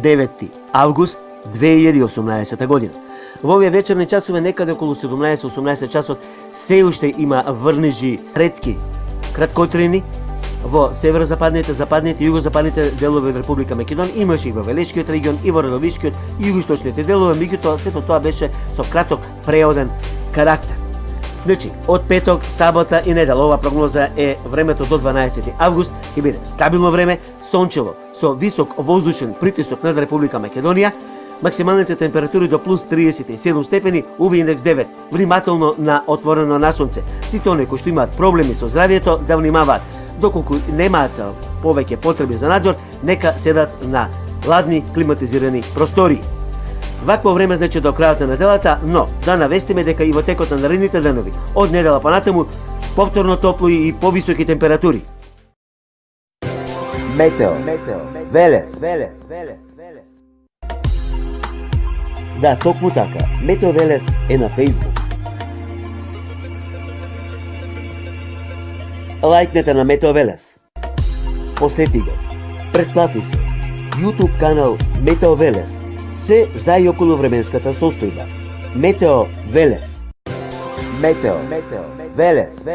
9 август 2018 година. Во овие вечерни часове, некаде околу 17-18 часот, се уште има врнежи ретки краткотрени во северозападните, западните и југозападните делови од Република Македонија. Имаше и во Велешкиот регион, и во Родовишкиот, и југоисточните делови, меѓутоа сето тоа беше со краток преоден карактер. Значи, од петок, сабота и недела, ова прогноза е времето до 12 август, ќе биде стабилно време, сончево, со висок воздушен притисок над Република Македонија, максималните температури до плюс 37 степени, UV индекс 9, внимателно на отворено на сонце. Сите оние кои што имаат проблеми со здравието да внимаваат. Доколку немаат повеќе потреби за надзор, нека седат на ладни климатизирани простории. Вакво време значи до крајот на неделата, но да навестиме дека и во текот на наредните денови, од недела понатаму, повторно топло и повисоки температури. Метео Велес. Да, токму така. Метео Велес е на Facebook. Лајкнете на Метео Велес. Посети го. Претплати се. YouTube канал Метео Велес. Се за и околу временската состојба. Метео Велес. Метео Велес.